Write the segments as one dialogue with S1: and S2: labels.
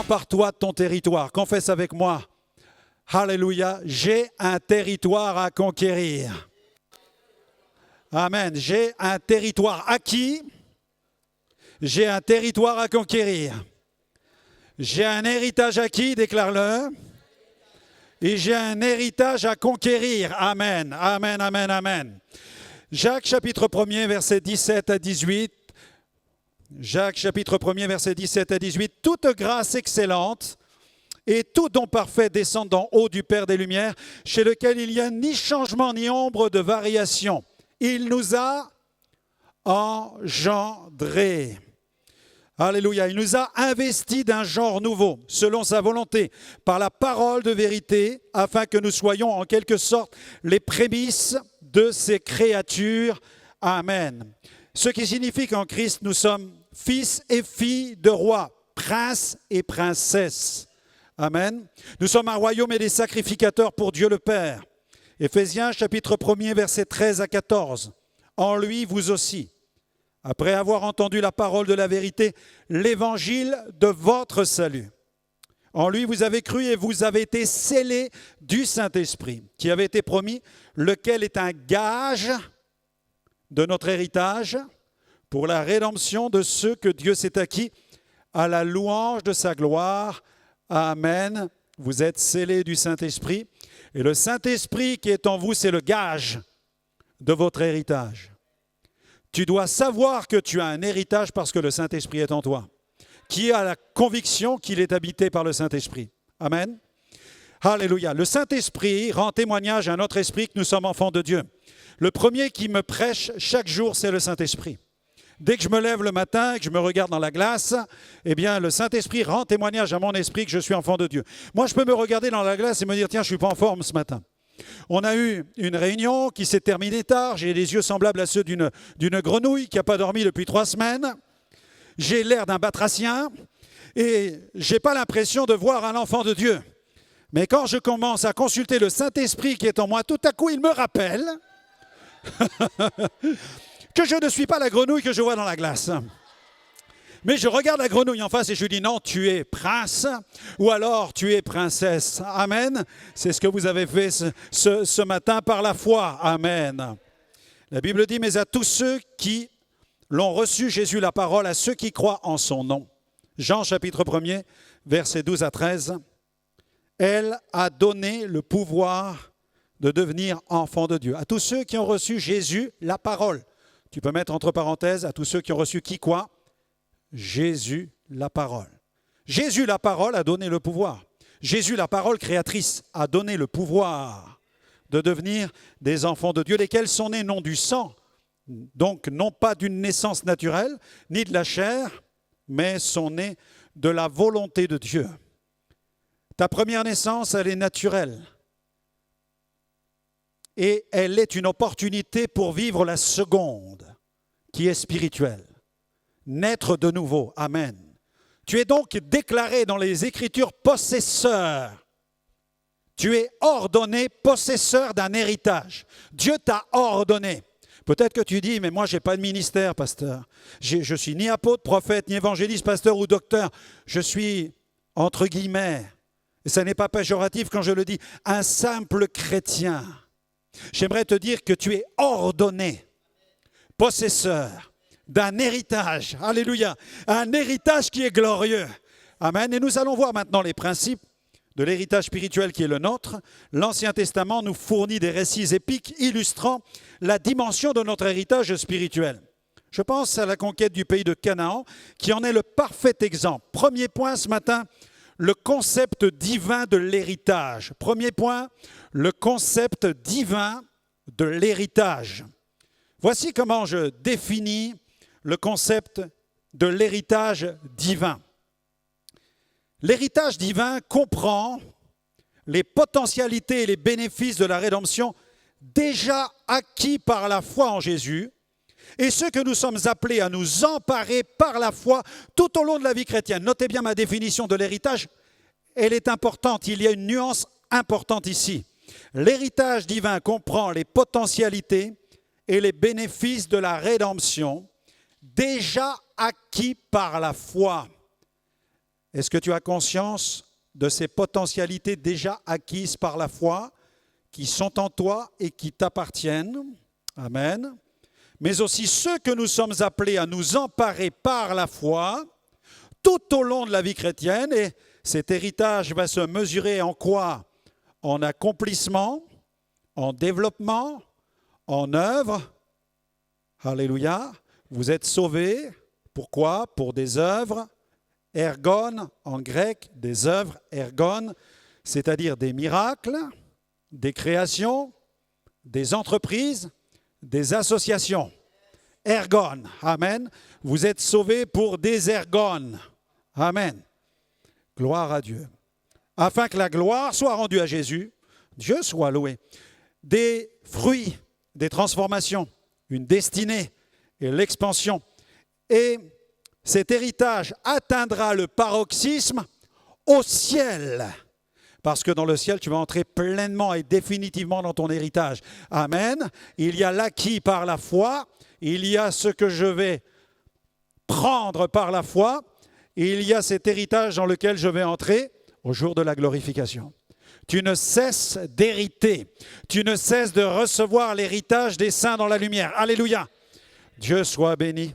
S1: Empare-toi de ton territoire. Confesse avec moi. Alléluia. J'ai un territoire à conquérir. Amen. J'ai un territoire acquis. J'ai un territoire à conquérir. J'ai un héritage acquis, déclare-le. Et j'ai un héritage à conquérir. Amen. Amen, amen, amen. Jacques chapitre 1er, versets 17 à 18. Jacques chapitre 1er, versets 17 à 18. Toute grâce excellente et tout don parfait descend d'en haut du Père des Lumières, chez lequel il n'y a ni changement ni ombre de variation. Il nous a engendrés. Alléluia. Il nous a investis d'un genre nouveau, selon sa volonté, par la parole de vérité, afin que nous soyons en quelque sorte les prémices de ses créatures. Amen. Ce qui signifie qu'en Christ, nous sommes fils et filles de rois, princes et princesses. Amen. Nous sommes un royaume et des sacrificateurs pour Dieu le Père. Éphésiens chapitre 1er, versets 13 à 14. En lui, vous aussi, après avoir entendu la parole de la vérité, l'évangile de votre salut. En lui, vous avez cru et vous avez été scellés du Saint-Esprit, qui avait été promis, lequel est un gage de notre héritage pour la rédemption de ceux que Dieu s'est acquis à la louange de sa gloire. Amen. Vous êtes scellés du Saint-Esprit. Et le Saint-Esprit qui est en vous, c'est le gage de votre héritage. Tu dois savoir que tu as un héritage parce que le Saint-Esprit est en toi, qui a la conviction qu'il est habité par le Saint-Esprit. Amen. Alléluia. Le Saint-Esprit rend témoignage à notre esprit que nous sommes enfants de Dieu. Le premier qui me prêche chaque jour, c'est le Saint-Esprit. Dès que je me lève le matin et que je me regarde dans la glace, eh bien, le Saint-Esprit rend témoignage à mon esprit que je suis enfant de Dieu. Moi, je peux me regarder dans la glace et me dire, tiens, je ne suis pas en forme ce matin. On a eu une réunion qui s'est terminée tard. J'ai les yeux semblables à ceux d'une grenouille qui n'a pas dormi depuis 3 semaines. J'ai l'air d'un batracien et je n'ai pas l'impression de voir un enfant de Dieu. Mais quand je commence à consulter le Saint-Esprit qui est en moi, tout à coup, il me rappelle que je ne suis pas la grenouille que je vois dans la glace. Mais je regarde la grenouille en face et je lui dis non, tu es prince ou alors tu es princesse. Amen. C'est ce que vous avez fait ce matin par la foi. Amen. La Bible dit, mais à tous ceux qui l'ont reçu, Jésus, la parole, à ceux qui croient en son nom. Jean chapitre 1er, versets 12 à 13. Elle a donné le pouvoir de devenir enfant de Dieu. À tous ceux qui ont reçu Jésus, la parole. Tu peux mettre entre parenthèses, à tous ceux qui ont reçu qui quoi? Jésus, la parole. Jésus, la parole, a donné le pouvoir. Jésus, la parole créatrice, a donné le pouvoir de devenir des enfants de Dieu, lesquels sont nés non du sang, donc non pas d'une naissance naturelle, ni de la chair, mais sont nés de la volonté de Dieu. Ta première naissance, elle est naturelle. Et elle est une opportunité pour vivre la seconde, qui est spirituelle. Naître de nouveau. Amen. Tu es donc déclaré dans les Écritures possesseur. Tu es ordonné possesseur d'un héritage. Dieu t'a ordonné. Peut-être que tu dis, mais moi, je n'ai pas de ministère, pasteur. Je ne suis ni apôtre, prophète, ni évangéliste, pasteur ou docteur. Je suis, entre guillemets, et ça n'est pas péjoratif quand je le dis, un simple chrétien. J'aimerais te dire que tu es ordonné, possesseur d'un héritage. Alléluia. Un héritage qui est glorieux. Amen. Et nous allons voir maintenant les principes de l'héritage spirituel qui est le nôtre. L'Ancien Testament nous fournit des récits épiques illustrant la dimension de notre héritage spirituel. Je pense à la conquête du pays de Canaan, qui en est le parfait exemple. Premier point ce matin, le concept divin de l'héritage. Premier point, le concept divin de l'héritage. Voici comment je définis le concept de l'héritage divin. L'héritage divin comprend les potentialités et les bénéfices de la rédemption déjà acquis par la foi en Jésus et ceux que nous sommes appelés à nous emparer par la foi tout au long de la vie chrétienne. Notez bien ma définition de l'héritage, elle est importante, il y a une nuance importante ici. L'héritage divin comprend les potentialités et les bénéfices de la rédemption déjà acquis par la foi. Est-ce que tu as conscience de ces potentialités déjà acquises par la foi, qui sont en toi et qui t'appartiennent? Amen. Mais aussi ceux que nous sommes appelés à nous emparer par la foi tout au long de la vie chrétienne. Et cet héritage va se mesurer en quoi? En accomplissement, en développement, en œuvre. Alléluia. Vous êtes sauvés. Pourquoi? Pour des œuvres. Ergon, en grec, des œuvres, ergon, c'est-à-dire des miracles, des créations, des entreprises, des associations. Ergon, amen. Vous êtes sauvés pour des ergones. Amen. Gloire à Dieu. Afin que la gloire soit rendue à Jésus, Dieu soit loué. Des fruits, des transformations, une destinée et l'expansion. Et cet héritage atteindra le paroxysme au ciel. Parce que dans le ciel, tu vas entrer pleinement et définitivement dans ton héritage. Amen. Il y a l'acquis par la foi. Il y a ce que je vais prendre par la foi. Et il y a cet héritage dans lequel je vais entrer au jour de la glorification. Tu ne cesses d'hériter. Tu ne cesses de recevoir l'héritage des saints dans la lumière. Alléluia. Dieu soit béni.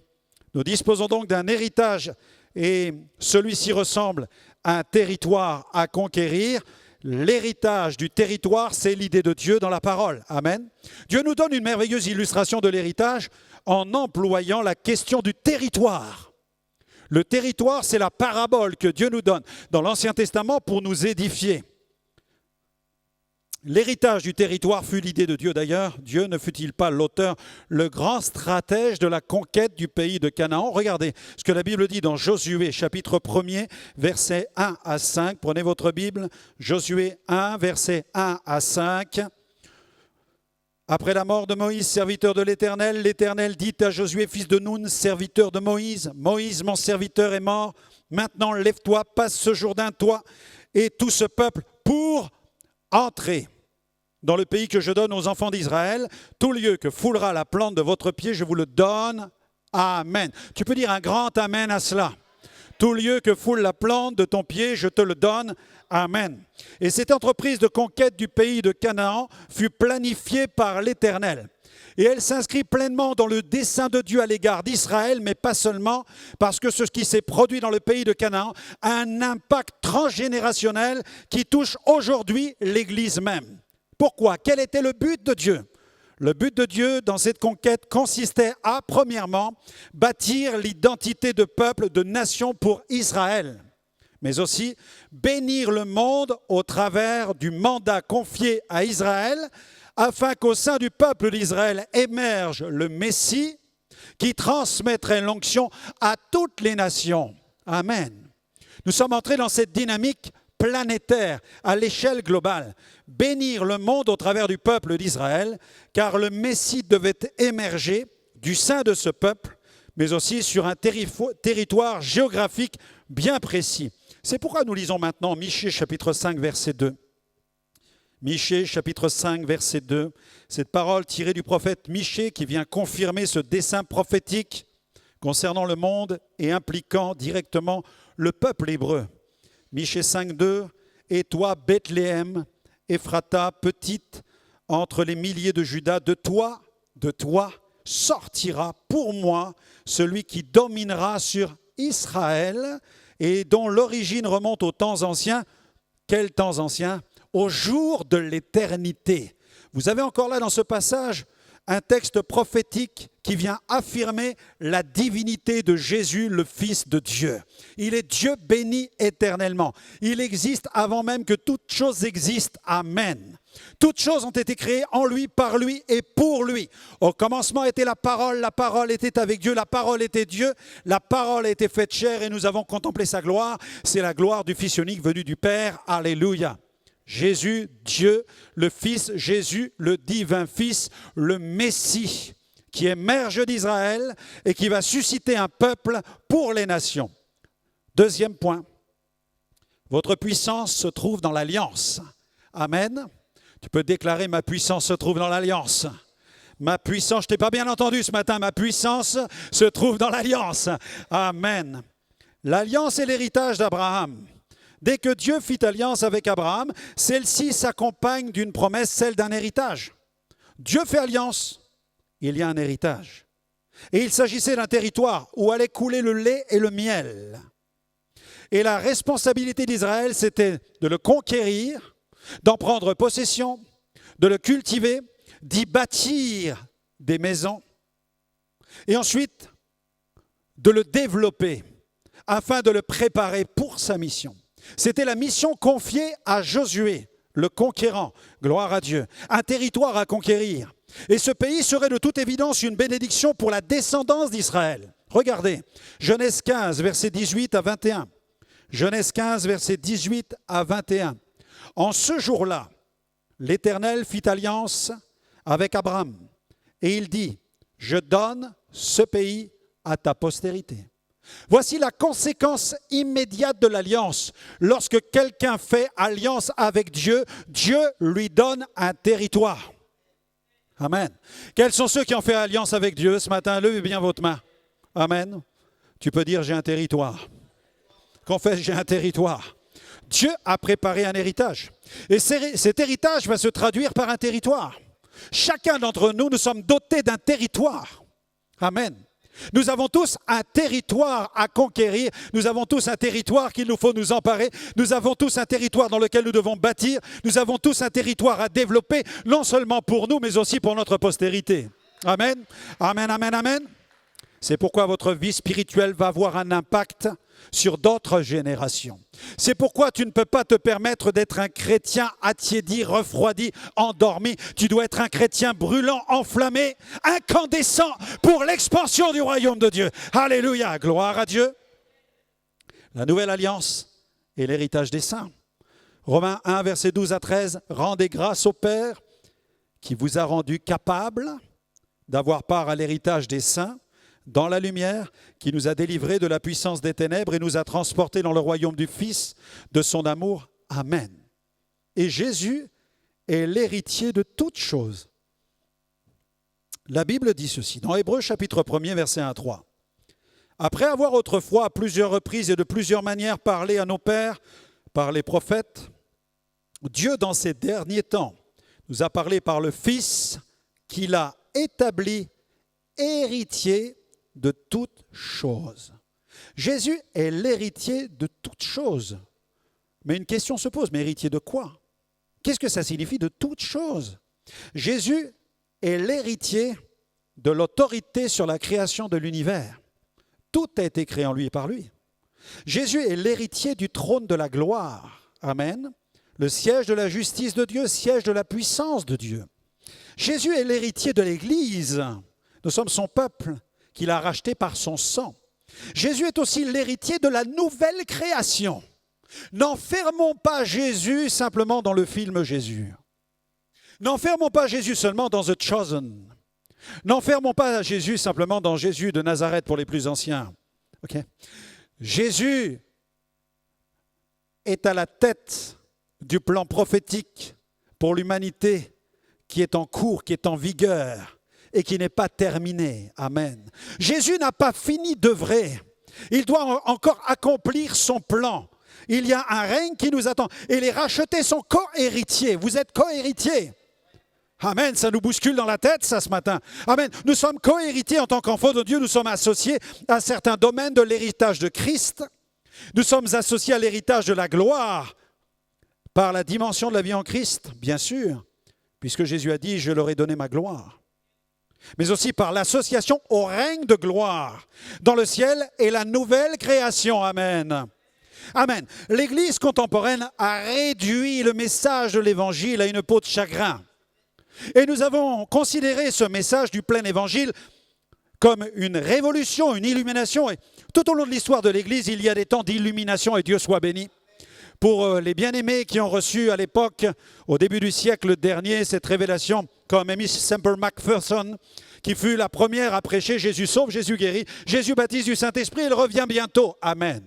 S1: Nous disposons donc d'un héritage et celui-ci ressemble à un territoire à conquérir. L'héritage du territoire, c'est l'idée de Dieu dans la parole. Amen. Dieu nous donne une merveilleuse illustration de l'héritage en employant la question du territoire. Le territoire, c'est la parabole que Dieu nous donne dans l'Ancien Testament pour nous édifier. L'héritage du territoire fut l'idée de Dieu d'ailleurs. Dieu ne fut-il pas l'auteur, le grand stratège de la conquête du pays de Canaan? Regardez ce que la Bible dit dans Josué, chapitre 1er, versets 1 à 5. Prenez votre Bible, Josué 1, versets 1 à 5. Après la mort de Moïse, serviteur de l'Éternel, l'Éternel dit à Josué, fils de Nun, serviteur de Moïse, Moïse, mon serviteur, est mort. Maintenant, lève-toi, passe ce Jourdain, toi et tout ce peuple, pour entrez dans le pays que je donne aux enfants d'Israël. Tout lieu que foulera la plante de votre pied, je vous le donne. Amen. Tu peux dire un grand amen à cela. Tout lieu que foule la plante de ton pied, je te le donne. Amen. Et cette entreprise de conquête du pays de Canaan fut planifiée par l'Éternel. Et elle s'inscrit pleinement dans le dessein de Dieu à l'égard d'Israël, mais pas seulement, parce que ce qui s'est produit dans le pays de Canaan a un impact transgénérationnel qui touche aujourd'hui l'Église même. Pourquoi? Quel était le but de Dieu? Le but de Dieu dans cette conquête consistait à, premièrement, bâtir l'identité de peuple, de nation pour Israël, mais aussi bénir le monde au travers du mandat confié à Israël, afin qu'au sein du peuple d'Israël émerge le Messie qui transmettrait l'onction à toutes les nations. Amen. Nous sommes entrés dans cette dynamique planétaire à l'échelle globale. Bénir le monde au travers du peuple d'Israël, car le Messie devait émerger du sein de ce peuple, mais aussi sur un territoire géographique bien précis. C'est pourquoi nous lisons maintenant Michée chapitre 5, verset 2. Michée, chapitre 5, verset 2, cette parole tirée du prophète Michée qui vient confirmer ce dessein prophétique concernant le monde et impliquant directement le peuple hébreu. Michée 5, 2, « Et toi, Bethléem, Ephrata, petite, entre les milliers de Juda, de toi sortira pour moi celui qui dominera sur Israël et dont l'origine remonte aux temps anciens. » Quels temps anciens? Au jour de l'éternité. Vous avez encore là dans ce passage un texte prophétique qui vient affirmer la divinité de Jésus, le Fils de Dieu. Il est Dieu béni éternellement. Il existe avant même que toute chose existe. Amen. Toutes choses ont été créées en lui, par lui et pour lui. Au commencement était la parole était avec Dieu, la parole était Dieu, la parole a été faite chair et nous avons contemplé sa gloire. C'est la gloire du Fils unique venu du Père. Alléluia. Jésus, Dieu, le Fils, Jésus, le divin Fils, le Messie, qui émerge d'Israël et qui va susciter un peuple pour les nations. Deuxième point, votre puissance se trouve dans l'alliance. Amen. Tu peux déclarer, ma puissance se trouve dans l'alliance. Ma puissance, je t'ai pas bien entendu ce matin, ma puissance se trouve dans l'alliance. Amen. L'alliance est l'héritage d'Abraham. Dès que Dieu fit alliance avec Abraham, celle-ci s'accompagne d'une promesse, celle d'un héritage. Dieu fait alliance, il y a un héritage. Et il s'agissait d'un territoire où allait couler le lait et le miel. Et la responsabilité d'Israël, c'était de le conquérir, d'en prendre possession, de le cultiver, d'y bâtir des maisons, et ensuite de le développer afin de le préparer pour sa mission. C'était la mission confiée à Josué, le conquérant, gloire à Dieu, un territoire à conquérir. Et ce pays serait de toute évidence une bénédiction pour la descendance d'Israël. Regardez, Genèse 15, versets 18 à 21. Genèse 15, versets 18 à 21. En ce jour-là, l'Éternel fit alliance avec Abraham et il dit, je donne ce pays à ta postérité. Voici la conséquence immédiate de l'alliance. Lorsque quelqu'un fait alliance avec Dieu, Dieu lui donne un territoire. Amen. Quels sont ceux qui ont fait alliance avec Dieu ce matin? Levez bien votre main. Amen. Tu peux dire j'ai un territoire. Confesse, j'ai un territoire. Dieu a préparé un héritage. Et cet héritage va se traduire par un territoire. Chacun d'entre nous, nous sommes dotés d'un territoire. Amen. Nous avons tous un territoire à conquérir. Nous avons tous un territoire qu'il nous faut nous emparer. Nous avons tous un territoire dans lequel nous devons bâtir. Nous avons tous un territoire à développer, non seulement pour nous, mais aussi pour notre postérité. Amen. Amen, amen, amen. C'est pourquoi votre vie spirituelle va avoir un impact sur d'autres générations. C'est pourquoi tu ne peux pas te permettre d'être un chrétien attiédi, refroidi, endormi. Tu dois être un chrétien brûlant, enflammé, incandescent pour l'expansion du royaume de Dieu. Alléluia, gloire à Dieu. La nouvelle alliance est l'héritage des saints. Romains 1, versets 12 à 13. Rendez grâce au Père qui vous a rendu capable d'avoir part à l'héritage des saints dans la lumière, qui nous a délivrés de la puissance des ténèbres et nous a transportés dans le royaume du Fils de son amour. Amen. Et Jésus est l'héritier de toutes choses. La Bible dit ceci, dans Hébreux chapitre 1er, versets 1 à 3. Après avoir autrefois à plusieurs reprises et de plusieurs manières parlé à nos pères par les prophètes, Dieu dans ces derniers temps nous a parlé par le Fils qu'il a établi héritier de toutes choses. Jésus est l'héritier de toutes choses. Mais une question se pose, mais héritier de quoi? Qu'est-ce que ça signifie de toutes choses? Jésus est l'héritier de l'autorité sur la création de l'univers. Tout a été créé en lui et par lui. Jésus est l'héritier du trône de la gloire. Amen. Le siège de la justice de Dieu, siège de la puissance de Dieu. Jésus est l'héritier de l'Église. Nous sommes son peuple qu'il a racheté par son sang. Jésus est aussi l'héritier de la nouvelle création. N'enfermons pas Jésus simplement dans le film Jésus. N'enfermons pas Jésus seulement dans The Chosen. N'enfermons pas Jésus simplement dans Jésus de Nazareth pour les plus anciens. Okay. Jésus est à la tête du plan prophétique pour l'humanité qui est en cours, qui est en vigueur et qui n'est pas terminé. Amen. Jésus n'a pas fini d'œuvrer. Il doit encore accomplir son plan. Il y a un règne qui nous attend. Et les rachetés sont co-héritiers. Vous êtes co-héritiers. Amen. Ça nous bouscule dans la tête, ça, ce matin. Amen. Nous sommes co-héritiers en tant qu'enfants de Dieu. Nous sommes associés à certains domaines de l'héritage de Christ. Nous sommes associés à l'héritage de la gloire par la dimension de la vie en Christ, bien sûr, puisque Jésus a dit « Je leur ai donné ma gloire ». Mais aussi par l'association au règne de gloire dans le ciel et la nouvelle création. Amen. Amen. L'Église contemporaine a réduit le message de l'Évangile à une peau de chagrin. Et nous avons considéré ce message du plein Évangile comme une révolution, une illumination. Et tout au long de l'histoire de l'Église, il y a des temps d'illumination et Dieu soit béni. Pour les bien-aimés qui ont reçu à l'époque, au début du siècle dernier, cette révélation, comme Amy Semper McPherson, qui fut la première à prêcher « Jésus sauve, Jésus guérit, Jésus baptise du Saint-Esprit, il revient bientôt. Amen ».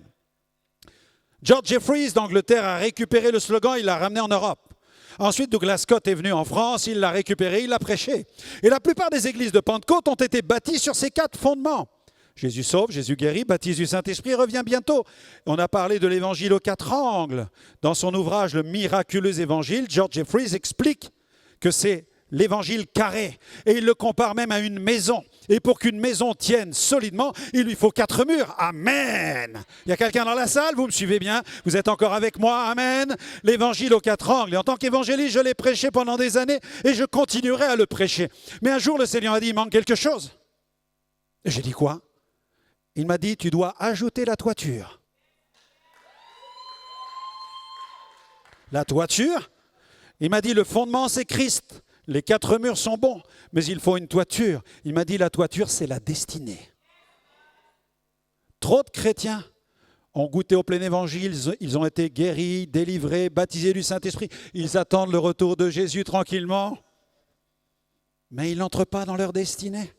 S1: George Jeffreys d'Angleterre a récupéré le slogan, il l'a ramené en Europe. Ensuite, Douglas Scott est venu en France, il l'a récupéré, il l'a prêché. Et la plupart des églises de Pentecôte ont été bâties sur ces 4 fondements. Jésus sauve, Jésus guérit, baptise du Saint-Esprit, revient bientôt. On a parlé de l'évangile aux 4 angles. Dans son ouvrage « Le miraculeux évangile », George Jeffreys explique que c'est l'évangile carré. Et il le compare même à une maison. Et pour qu'une maison tienne solidement, il lui faut 4 murs. Amen. Il y a quelqu'un dans la salle, vous me suivez bien? Vous êtes encore avec moi? Amen. L'évangile aux 4 angles. Et en tant qu'évangéliste, je l'ai prêché pendant des années et je continuerai à le prêcher. Mais un jour, le Seigneur a dit, il manque quelque chose. Et j'ai dit quoi? Il m'a dit, tu dois ajouter la toiture. La toiture? Il m'a dit, le fondement, c'est Christ. Les 4 murs sont bons, mais il faut une toiture. Il m'a dit, la toiture, c'est la destinée. Trop de chrétiens ont goûté au plein évangile, ils ont été guéris, délivrés, baptisés du Saint-Esprit. Ils attendent le retour de Jésus tranquillement, mais ils n'entrent pas dans leur destinée.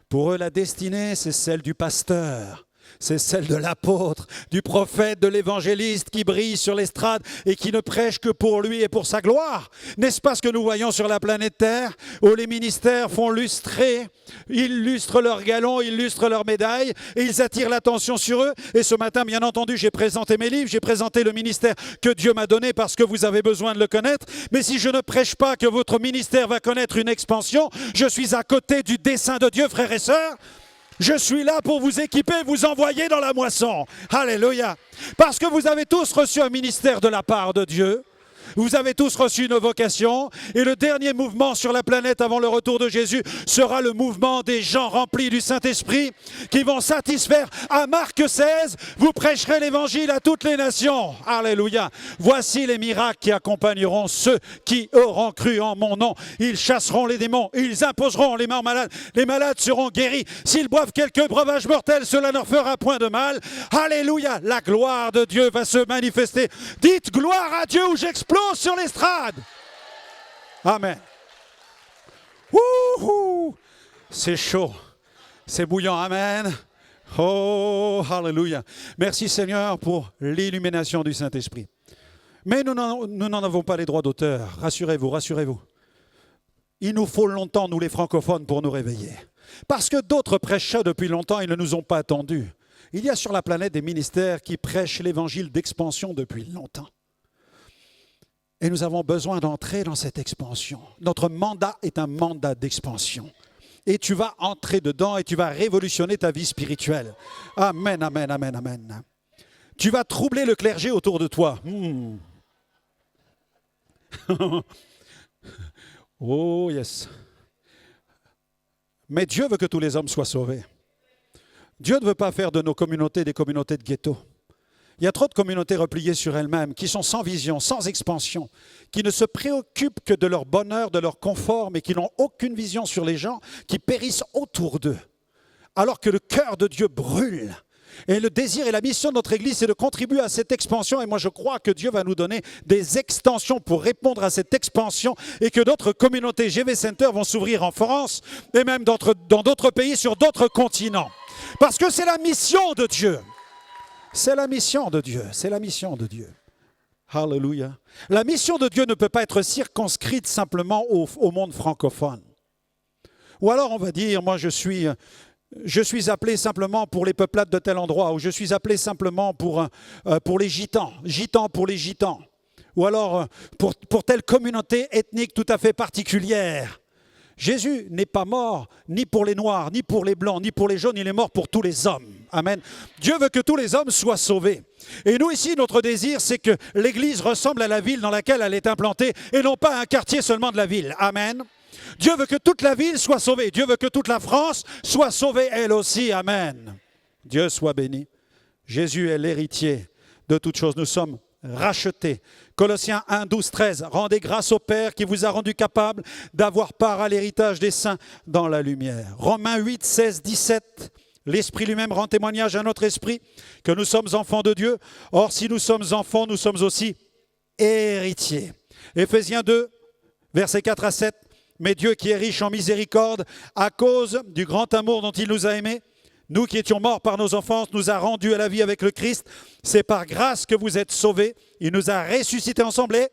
S1: Pour eux, la destinée, c'est celle du pasteur, c'est celle de l'apôtre, du prophète, de l'évangéliste qui brille sur l'estrade et qui ne prêche que pour lui et pour sa gloire. N'est-ce pas ce que nous voyons sur la planète Terre, où les ministères font lustrer, ils lustrent leurs galons, ils lustrent leurs médailles et ils attirent l'attention sur eux. Et ce matin, bien entendu, j'ai présenté mes livres, j'ai présenté le ministère que Dieu m'a donné parce que vous avez besoin de le connaître. Mais si je ne prêche pas que votre ministère va connaître une expansion, je suis à côté du dessein de Dieu, frères et sœurs. Je suis là pour vous équiper, vous envoyer dans la moisson. Alléluia. Parce que vous avez tous reçu un ministère de la part de Dieu. Vous avez tous reçu une vocation. Et le dernier mouvement sur la planète avant le retour de Jésus sera le mouvement des gens remplis du Saint-Esprit qui vont satisfaire. À Marc 16, vous prêcherez l'évangile à toutes les nations. Alléluia. Voici les miracles qui accompagneront ceux qui auront cru en mon nom. Ils chasseront les démons. Ils imposeront les mains aux malades. Les malades seront guéris. S'ils boivent quelques breuvages mortels, cela ne leur fera point de mal. Alléluia. La gloire de Dieu va se manifester. Dites gloire à Dieu où j'explose sur l'estrade. Amen. Wouhou. C'est chaud. C'est bouillant. Amen. Oh, alléluia. Merci Seigneur pour l'illumination du Saint-Esprit. Mais nous n'en avons pas les droits d'auteur. Rassurez-vous, rassurez-vous. Il nous faut longtemps, nous les francophones, pour nous réveiller. Parce que d'autres prêchent depuis longtemps, ils ne nous ont pas attendus. Il y a sur la planète des ministères qui prêchent l'évangile d'expansion depuis longtemps. Et nous avons besoin d'entrer dans cette expansion. Notre mandat est un mandat d'expansion. Et tu vas entrer dedans et tu vas révolutionner ta vie spirituelle. Amen, amen, amen, amen. Tu vas troubler le clergé autour de toi. Oh, yes. Mais Dieu veut que tous les hommes soient sauvés. Dieu ne veut pas faire de nos communautés des communautés de ghetto. Il y a trop de communautés repliées sur elles-mêmes, qui sont sans vision, sans expansion, qui ne se préoccupent que de leur bonheur, de leur confort, mais qui n'ont aucune vision sur les gens qui périssent autour d'eux. Alors que le cœur de Dieu brûle. Et le désir et la mission de notre Église, c'est de contribuer à cette expansion. Et moi, je crois que Dieu va nous donner des extensions pour répondre à cette expansion et que d'autres communautés GV Center vont s'ouvrir en France et même dans d'autres pays, sur d'autres continents. Parce que c'est la mission de Dieu. C'est la mission de Dieu, c'est la mission de Dieu. Alléluia. La mission de Dieu ne peut pas être circonscrite simplement au monde francophone. Ou alors on va dire, moi je suis appelé simplement pour les peuplades de tel endroit, ou je suis appelé simplement pour les gitans pour les gitans. Ou alors pour telle communauté ethnique tout à fait particulière. Jésus n'est pas mort ni pour les noirs, ni pour les blancs, ni pour les jaunes, il est mort pour tous les hommes. Amen. Dieu veut que tous les hommes soient sauvés. Et nous ici, notre désir, c'est que l'Église ressemble à la ville dans laquelle elle est implantée et non pas à un quartier seulement de la ville. Amen. Dieu veut que toute la ville soit sauvée. Dieu veut que toute la France soit sauvée elle aussi. Amen. Dieu soit béni. Jésus est l'héritier de toutes choses. Nous sommes rachetés. Colossiens 1, 12, 13. Rendez grâce au Père qui vous a rendu capable d'avoir part à l'héritage des saints dans la lumière. Romains 8, 16, 17. L'Esprit lui-même rend témoignage à notre esprit que nous sommes enfants de Dieu. Or, si nous sommes enfants, nous sommes aussi héritiers. Éphésiens 2, versets 4 à 7. Mais Dieu qui est riche en miséricorde, à cause du grand amour dont il nous a aimés, nous qui étions morts par nos offenses, nous a rendus à la vie avec le Christ. C'est par grâce que vous êtes sauvés. Il nous a ressuscités ensemble et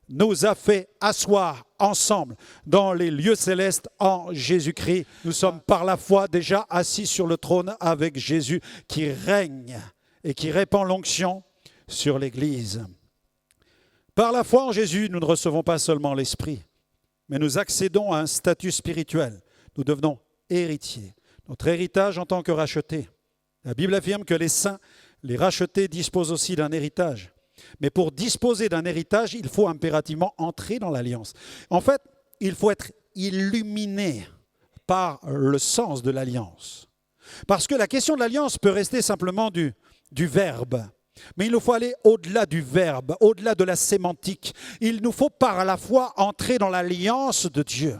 S1: nous a fait asseoir ensemble dans les lieux célestes en Jésus-Christ. Nous sommes par la foi déjà assis sur le trône avec Jésus qui règne et qui répand l'onction sur l'Église. Par la foi en Jésus, nous ne recevons pas seulement l'Esprit, mais nous accédons à un statut spirituel. Nous devenons héritiers. Notre héritage en tant que rachetés. La Bible affirme que les saints, les rachetés, disposent aussi d'un héritage. Mais pour disposer d'un héritage, il faut impérativement entrer dans l'alliance. En fait, il faut être illuminé par le sens de l'alliance. Parce que la question de l'alliance peut rester simplement du verbe. Mais il nous faut aller au-delà du verbe, au-delà de la sémantique. Il nous faut par la foi entrer dans l'alliance de Dieu.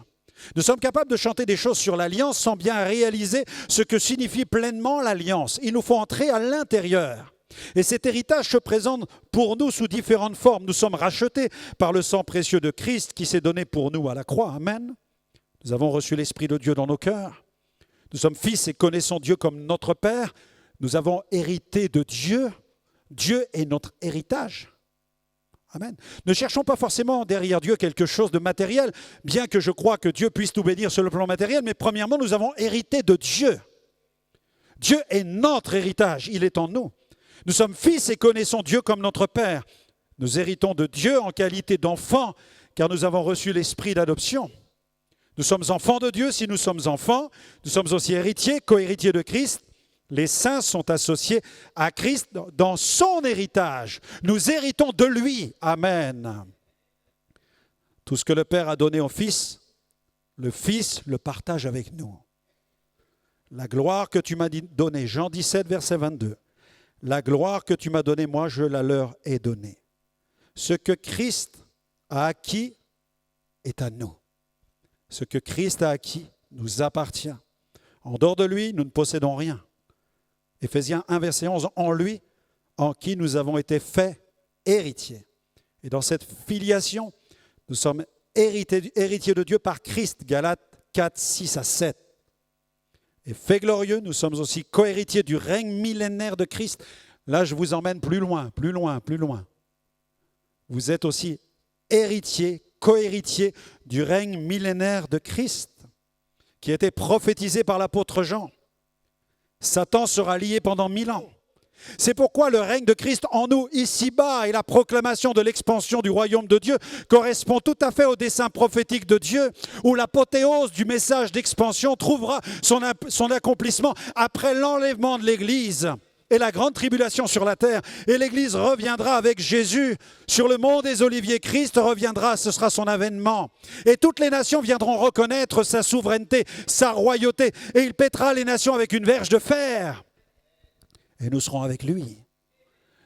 S1: Nous sommes capables de chanter des choses sur l'alliance sans bien réaliser ce que signifie pleinement l'alliance. Il nous faut entrer à l'intérieur. Et cet héritage se présente pour nous sous différentes formes. Nous sommes rachetés par le sang précieux de Christ qui s'est donné pour nous à la croix. Amen. Nous avons reçu l'Esprit de Dieu dans nos cœurs. Nous sommes fils et connaissons Dieu comme notre Père. Nous avons hérité de Dieu. Dieu est notre héritage. Amen. Ne cherchons pas forcément derrière Dieu quelque chose de matériel, bien que je crois que Dieu puisse nous bénir sur le plan matériel, mais premièrement, nous avons hérité de Dieu. Dieu est notre héritage, il est en nous. Nous sommes fils et connaissons Dieu comme notre Père. Nous héritons de Dieu en qualité d'enfants, car nous avons reçu l'esprit d'adoption. Nous sommes enfants de Dieu si nous sommes enfants. Nous sommes aussi héritiers, co-héritiers de Christ. Les saints sont associés à Christ dans son héritage. Nous héritons de lui. Amen. Tout ce que le Père a donné au Fils, le Fils le partage avec nous. La gloire que tu m'as donnée, Jean 17, verset 22. La gloire que tu m'as donnée, moi, je la leur ai donnée. Ce que Christ a acquis est à nous. Ce que Christ a acquis nous appartient. En dehors de lui, nous ne possédons rien. Éphésiens 1, verset 11, en lui, en qui nous avons été faits héritiers. Et dans cette filiation, nous sommes héritiers de Dieu par Christ, Galates 4, 6 à 7. Et fait glorieux, nous sommes aussi co-héritiers du règne millénaire de Christ. Là, je vous emmène plus loin, plus loin, plus loin. Vous êtes aussi héritiers, co-héritiers du règne millénaire de Christ, qui a été prophétisé par l'apôtre Jean. Satan sera lié pendant 1000 ans. C'est pourquoi le règne de Christ en nous, ici-bas, et la proclamation de l'expansion du royaume de Dieu correspond tout à fait au dessein prophétique de Dieu, où l'apothéose du message d'expansion trouvera son accomplissement après l'enlèvement de l'Église et la grande tribulation sur la terre. Et l'Église reviendra avec Jésus sur le mont des Oliviers. Christ reviendra, ce sera son avènement. Et toutes les nations viendront reconnaître sa souveraineté, sa royauté. Et il pètera les nations avec une verge de fer. Et nous serons avec lui.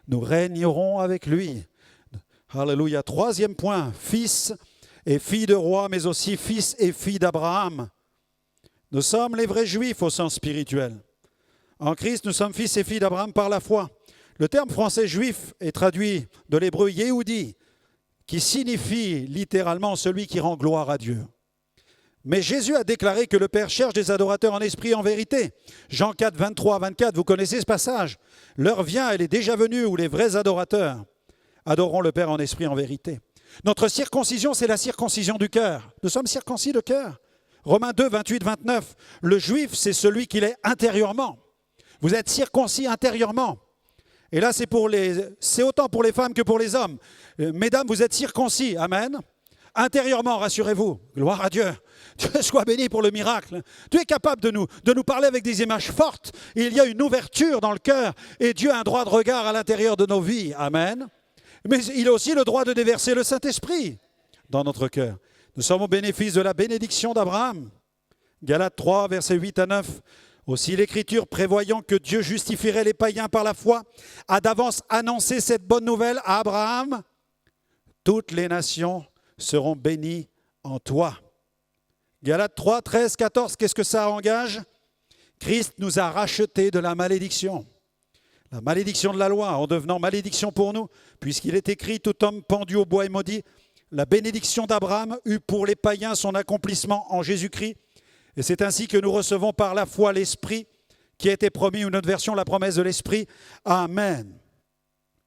S1: Nous régnerons avec lui. Alléluia. Troisième point, fils et filles de roi, mais aussi fils et filles d'Abraham. Nous sommes les vrais juifs au sens spirituel. En Christ, nous sommes fils et filles d'Abraham par la foi. Le terme français juif est traduit de l'hébreu Yehudi, qui signifie littéralement celui qui rend gloire à Dieu. Mais Jésus a déclaré que le Père cherche des adorateurs en esprit et en vérité. Jean 4, 23 à 24, vous connaissez ce passage. L'heure vient, elle est déjà venue, où les vrais adorateurs adoreront le Père en esprit et en vérité. Notre circoncision, c'est la circoncision du cœur. Nous sommes circoncis de cœur. Romains 2, 28, 29. Le juif, c'est celui qu'il est intérieurement. Vous êtes circoncis intérieurement. Et là, c'est autant pour les femmes que pour les hommes. Mesdames, vous êtes circoncis. Amen. Intérieurement, rassurez-vous. Gloire à Dieu. Dieu soit béni pour le miracle. Dieu est capable de nous parler avec des images fortes. Il y a une ouverture dans le cœur et Dieu a un droit de regard à l'intérieur de nos vies. Amen. Mais il a aussi le droit de déverser le Saint-Esprit dans notre cœur. Nous sommes au bénéfice de la bénédiction d'Abraham. Galates 3, versets 8 à 9. Aussi l'Écriture, prévoyant que Dieu justifierait les païens par la foi, a d'avance annoncé cette bonne nouvelle à Abraham. Toutes les nations seront bénies en toi. Galates 3, 13, 14, qu'est-ce que ça engage? Christ nous a rachetés de la malédiction. La malédiction de la loi, en devenant malédiction pour nous, puisqu'il est écrit, tout homme pendu au bois est maudit. La bénédiction d'Abraham eut pour les païens son accomplissement en Jésus-Christ. Et c'est ainsi que nous recevons par la foi l'Esprit qui a été promis, ou notre version, la promesse de l'Esprit. Amen.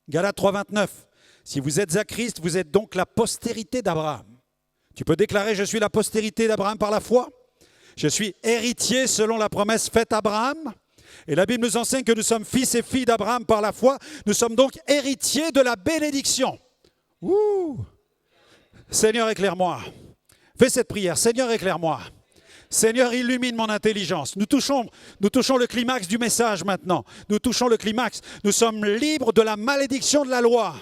S1: Galates 3, 29. Si vous êtes à Christ, vous êtes donc la postérité d'Abraham. Tu peux déclarer, je suis la postérité d'Abraham par la foi. Je suis héritier selon la promesse faite à Abraham. Et la Bible nous enseigne que nous sommes fils et filles d'Abraham par la foi. Nous sommes donc héritiers de la bénédiction. Ouh! Seigneur, éclaire-moi. Fais cette prière. Seigneur, éclaire-moi. Seigneur, illumine mon intelligence. Nous touchons le climax du message maintenant. Nous touchons le climax. Nous sommes libres de la malédiction de la loi.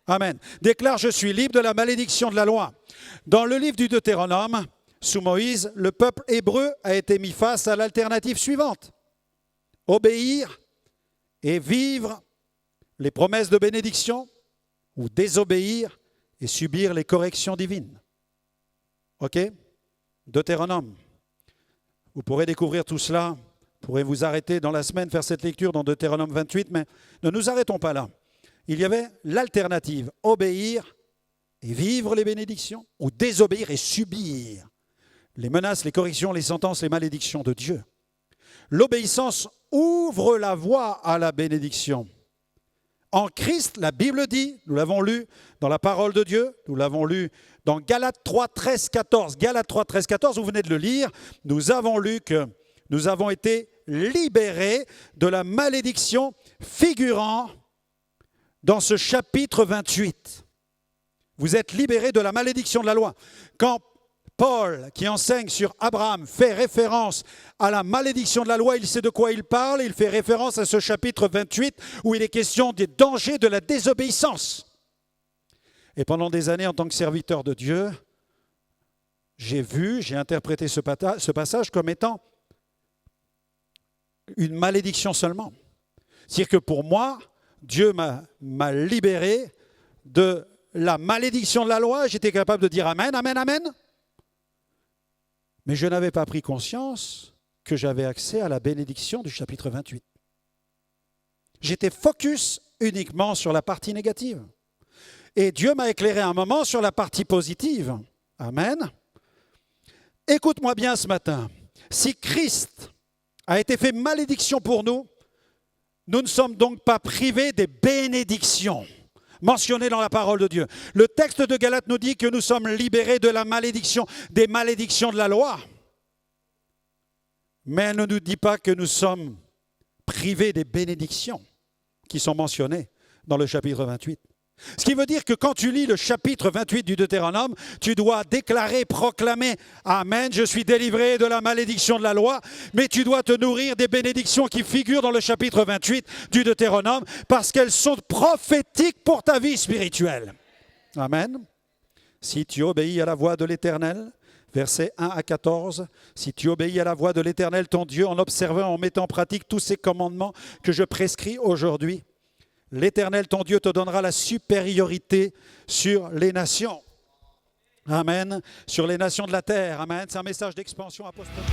S1: Amen. Déclare, je suis libre de la malédiction de la loi. Dans le livre du Deutéronome, sous Moïse, le peuple hébreu a été mis face à l'alternative suivante. Obéir et vivre les promesses de bénédiction ou désobéir et subir les corrections divines. OK? Deutéronome. Vous pourrez découvrir tout cela. Vous pourrez vous arrêter dans la semaine, faire cette lecture dans Deutéronome 28, mais ne nous arrêtons pas là. Il y avait l'alternative, obéir et vivre les bénédictions, ou désobéir et subir les menaces, les corrections, les sentences, les malédictions de Dieu. L'obéissance ouvre la voie à la bénédiction. En Christ, la Bible dit, nous l'avons lu dans la parole de Dieu, nous l'avons lu dans Galates 3, 13, 14. Galates 3, 13, 14, vous venez de le lire, nous avons lu que nous avons été libérés de la malédiction figurant dans ce chapitre 28. Vous êtes libérés de la malédiction de la loi. Quand Paul, qui enseigne sur Abraham, fait référence à la malédiction de la loi, il sait de quoi il parle. Il fait référence à ce chapitre 28 où il est question des dangers de la désobéissance. Et pendant des années, en tant que serviteur de Dieu, j'ai interprété ce passage comme étant une malédiction seulement. C'est-à-dire que pour moi, Dieu m'a libéré de la malédiction de la loi. J'étais capable de dire Amen, Amen, Amen. Mais je n'avais pas pris conscience que j'avais accès à la bénédiction du chapitre 28. J'étais focus uniquement sur la partie négative. Et Dieu m'a éclairé un moment sur la partie positive. Amen. Écoute-moi bien ce matin. Si Christ a été fait malédiction pour nous, nous ne sommes donc pas privés des bénédictions mentionnées dans la parole de Dieu. Le texte de Galates nous dit que nous sommes libérés de la malédiction, des malédictions de la loi. Mais elle ne nous dit pas que nous sommes privés des bénédictions qui sont mentionnées dans le chapitre 28. Ce qui veut dire que quand tu lis le chapitre 28 du Deutéronome, tu dois déclarer, proclamer « Amen, je suis délivré de la malédiction de la loi », mais tu dois te nourrir des bénédictions qui figurent dans le chapitre 28 du Deutéronome parce qu'elles sont prophétiques pour ta vie spirituelle. Amen. Si tu obéis à la voix de l'Éternel, versets 1 à 14, si tu obéis à la voix de l'Éternel, ton Dieu, en observant, en mettant en pratique tous ces commandements que je prescris aujourd'hui, l'Éternel, ton Dieu, te donnera la supériorité sur les nations. Amen. Sur les nations de la terre. Amen. C'est un message d'expansion apostolique.